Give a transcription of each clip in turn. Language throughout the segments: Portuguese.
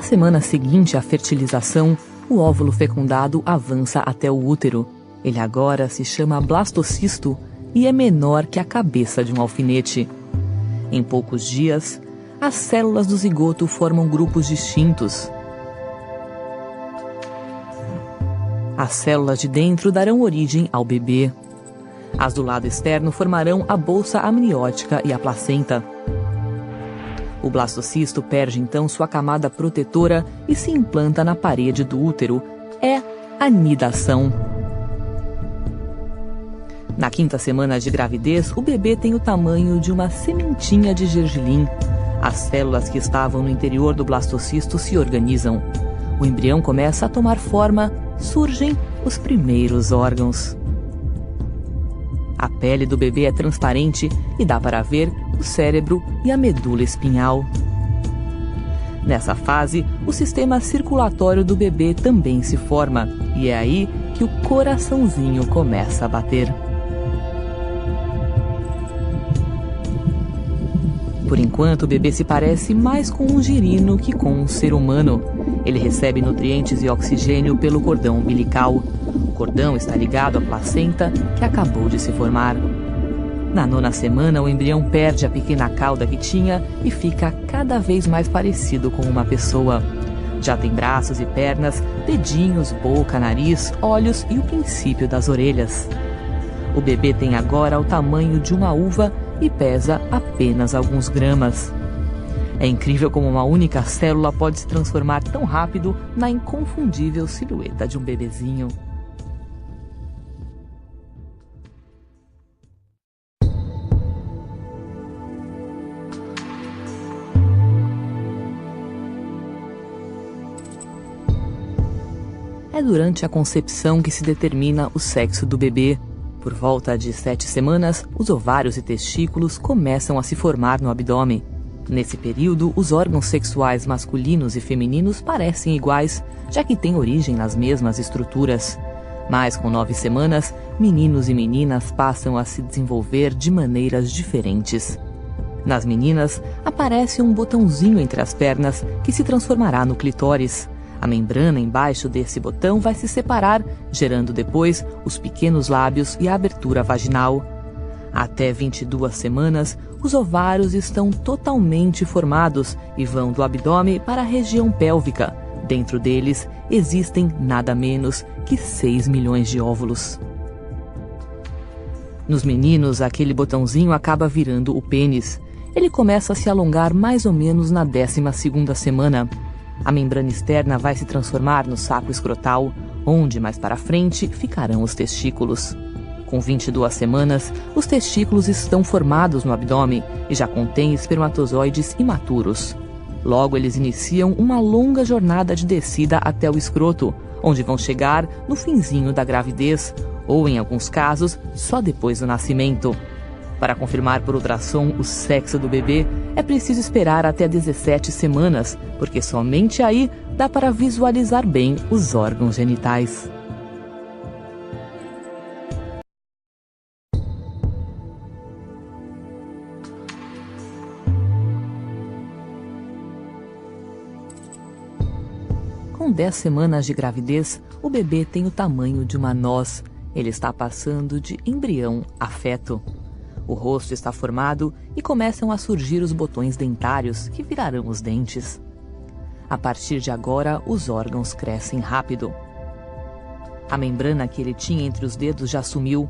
semana seguinte à fertilização, o óvulo fecundado avança até o útero. Ele agora se chama blastocisto e é menor que a cabeça de um alfinete. Em poucos dias, as células do zigoto formam grupos distintos. As células de dentro darão origem ao bebê. As do lado externo formarão a bolsa amniótica e a placenta. O blastocisto perde então sua camada protetora e se implanta na parede do útero. É a nidação. Na 5ª semana de gravidez, o bebê tem o tamanho de uma sementinha de gergelim. As células que estavam no interior do blastocisto se organizam. O embrião começa a tomar forma, surgem os primeiros órgãos. A pele do bebê é transparente e dá para ver o cérebro e a medula espinhal. Nessa fase, o sistema circulatório do bebê também se forma, e é aí que o coraçãozinho começa a bater. Por enquanto, o bebê se parece mais com um girino que com um ser humano. Ele recebe nutrientes e oxigênio pelo cordão umbilical. O cordão está ligado à placenta que acabou de se formar. Na 9ª semana, o embrião perde a pequena cauda que tinha e fica cada vez mais parecido com uma pessoa. Já tem braços e pernas, dedinhos, boca, nariz, olhos e o princípio das orelhas. O bebê tem agora o tamanho de uma uva e pesa apenas alguns gramas. É incrível como uma única célula pode se transformar tão rápido na inconfundível silhueta de um bebezinho. É durante a concepção que se determina o sexo do bebê. Por volta de 7 semanas, os ovários e testículos começam a se formar no abdômen. Nesse período, os órgãos sexuais masculinos e femininos parecem iguais, já que têm origem nas mesmas estruturas. Mas com 9 semanas, meninos e meninas passam a se desenvolver de maneiras diferentes. Nas meninas, aparece um botãozinho entre as pernas que se transformará no clitóris. A membrana embaixo desse botão vai se separar, gerando depois os pequenos lábios e a abertura vaginal. Até 22 semanas, os ovários estão totalmente formados e vão do abdômen para a região pélvica. Dentro deles, existem nada menos que 6 milhões de óvulos. Nos meninos, aquele botãozinho acaba virando o pênis. Ele começa a se alongar mais ou menos na 12ª semana. A membrana externa vai se transformar no saco escrotal, onde, mais para frente, ficarão os testículos. Com 22 semanas, os testículos estão formados no abdômen e já contêm espermatozoides imaturos. Logo, eles iniciam uma longa jornada de descida até o escroto, onde vão chegar no finzinho da gravidez, ou, em alguns casos, só depois do nascimento. Para confirmar por ultrassom o sexo do bebê, é preciso esperar até 17 semanas, porque somente aí dá para visualizar bem os órgãos genitais. Com 10 semanas de gravidez, o bebê tem o tamanho de uma noz. Ele está passando de embrião a feto. O rosto está formado e começam a surgir os botões dentários, que virarão os dentes. A partir de agora, os órgãos crescem rápido. A membrana que ele tinha entre os dedos já sumiu.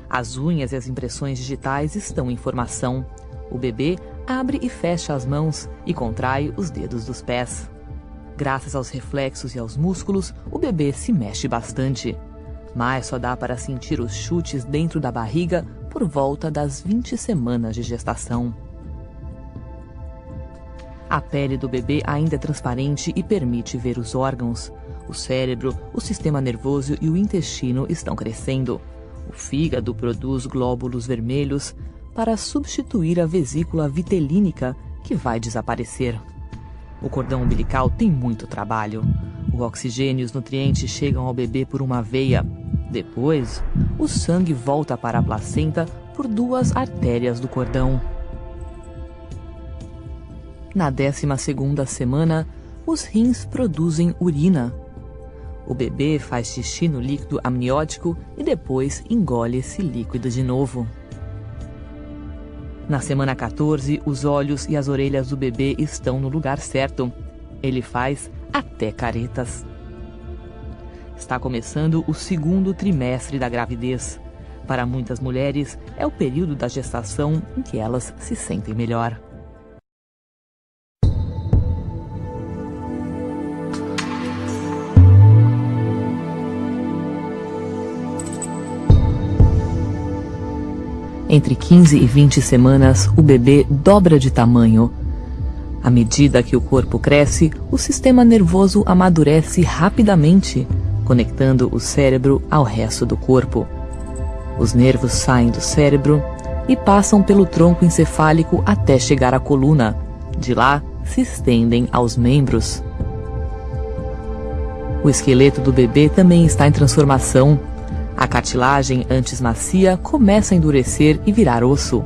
As unhas e as impressões digitais estão em formação. O bebê abre e fecha as mãos e contrai os dedos dos pés. Graças aos reflexos e aos músculos, o bebê se mexe bastante. Mas só dá para sentir os chutes dentro da barriga por volta das 20 semanas de gestação. A pele do bebê ainda é transparente e permite ver os órgãos. O cérebro, o sistema nervoso e o intestino estão crescendo. O fígado produz glóbulos vermelhos para substituir a vesícula vitelínica, que vai desaparecer. O cordão umbilical tem muito trabalho. O oxigênio e os nutrientes chegam ao bebê por uma veia. Depois, o sangue volta para a placenta por 2 artérias do cordão. Na 12ª semana, os rins produzem urina. O bebê faz xixi no líquido amniótico e depois engole esse líquido de novo. Na semana 14, os olhos e as orelhas do bebê estão no lugar certo. Ele faz até caretas. Está começando o segundo trimestre da gravidez. Para muitas mulheres, é o período da gestação em que elas se sentem melhor. Entre 15 e 20 semanas, o bebê dobra de tamanho. À medida que o corpo cresce, o sistema nervoso amadurece rapidamente, conectando o cérebro ao resto do corpo. Os nervos saem do cérebro e passam pelo tronco encefálico até chegar à coluna. De lá, se estendem aos membros. O esqueleto do bebê também está em transformação. A cartilagem, antes macia, começa a endurecer e virar osso.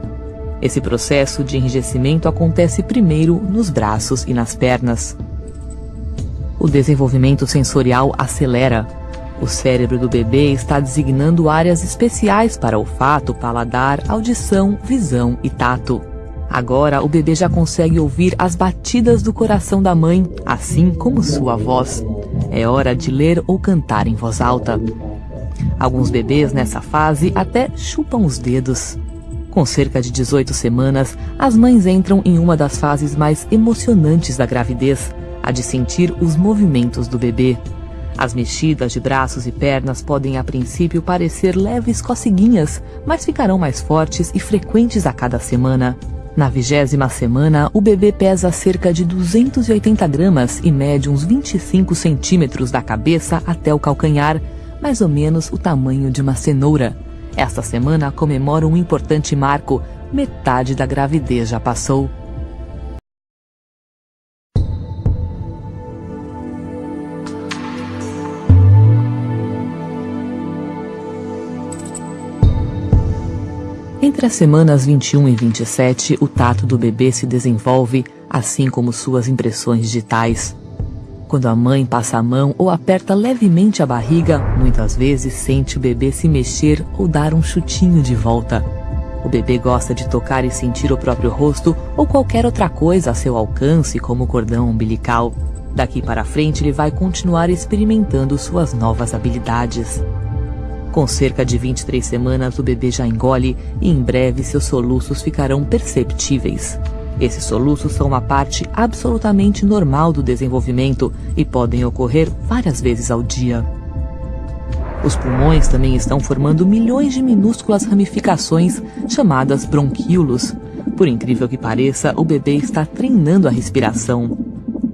Esse processo de enrijecimento acontece primeiro nos braços e nas pernas. O desenvolvimento sensorial acelera. O cérebro do bebê está designando áreas especiais para olfato, paladar, audição, visão e tato. Agora o bebê já consegue ouvir as batidas do coração da mãe, assim como sua voz. É hora de ler ou cantar em voz alta. Alguns bebês nessa fase até chupam os dedos. Com cerca de 18 semanas, as mães entram em uma das fases mais emocionantes da gravidez, a de sentir os movimentos do bebê. As mexidas de braços e pernas podem a princípio parecer leves coceguinhas, mas ficarão mais fortes e frequentes a cada semana. Na 20ª semana, o bebê pesa cerca de 280 gramas e mede uns 25 centímetros da cabeça até o calcanhar, mais ou menos o tamanho de uma cenoura. Esta semana comemora um importante marco: metade da gravidez já passou. Entre as semanas 21 e 27, o tato do bebê se desenvolve, assim como suas impressões digitais. Quando a mãe passa a mão ou aperta levemente a barriga, muitas vezes sente o bebê se mexer ou dar um chutinho de volta. O bebê gosta de tocar e sentir o próprio rosto ou qualquer outra coisa a seu alcance, como o cordão umbilical. Daqui para frente, ele vai continuar experimentando suas novas habilidades. Com cerca de 23 semanas, o bebê já engole e em breve seus soluços ficarão perceptíveis. Esses soluços são uma parte absolutamente normal do desenvolvimento e podem ocorrer várias vezes ao dia. Os pulmões também estão formando milhões de minúsculas ramificações chamadas bronquíolos. Por incrível que pareça, o bebê está treinando a respiração.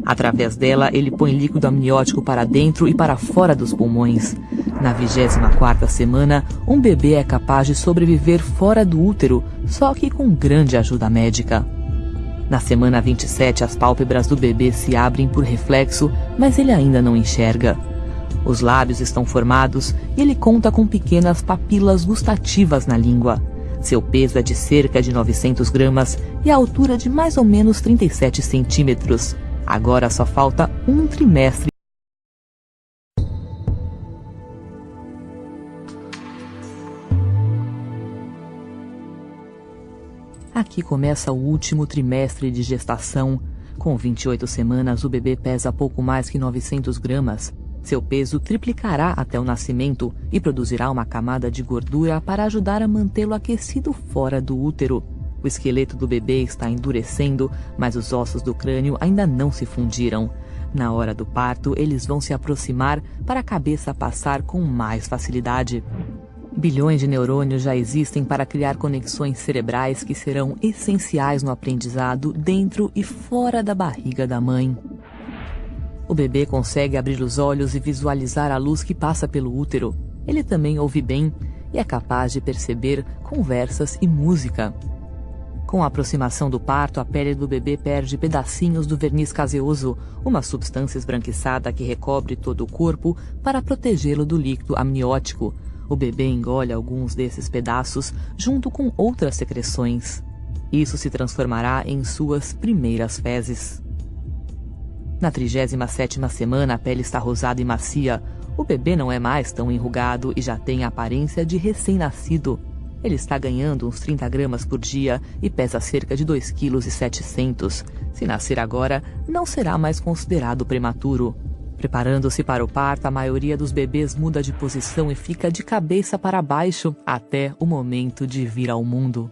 Através dela, ele põe líquido amniótico para dentro e para fora dos pulmões. Na 24ª semana, um bebê é capaz de sobreviver fora do útero, só que com grande ajuda médica. Na semana 27, as pálpebras do bebê se abrem por reflexo, mas ele ainda não enxerga. Os lábios estão formados e ele conta com pequenas papilas gustativas na língua. Seu peso é de cerca de 900 gramas e a altura de mais ou menos 37 centímetros. Agora só falta um trimestre. Aqui começa o último trimestre de gestação. Com 28 semanas, o bebê pesa pouco mais que 900 gramas. Seu peso triplicará até o nascimento e produzirá uma camada de gordura para ajudar a mantê-lo aquecido fora do útero. O esqueleto do bebê está endurecendo, mas os ossos do crânio ainda não se fundiram. Na hora do parto, eles vão se aproximar para a cabeça passar com mais facilidade. Bilhões de neurônios já existem para criar conexões cerebrais que serão essenciais no aprendizado dentro e fora da barriga da mãe. O bebê consegue abrir os olhos e visualizar a luz que passa pelo útero. Ele também ouve bem e é capaz de perceber conversas e música. Com a aproximação do parto, a pele do bebê perde pedacinhos do verniz caseoso, uma substância esbranquiçada que recobre todo o corpo para protegê-lo do líquido amniótico. O bebê engole alguns desses pedaços junto com outras secreções. Isso se transformará em suas primeiras fezes. Na 37ª semana, a pele está rosada e macia. O bebê não é mais tão enrugado e já tem a aparência de recém-nascido. Ele está ganhando uns 30 gramas por dia e pesa cerca de 2,7 kg. Se nascer agora, não será mais considerado prematuro. Preparando-se para o parto, a maioria dos bebês muda de posição e fica de cabeça para baixo até o momento de vir ao mundo.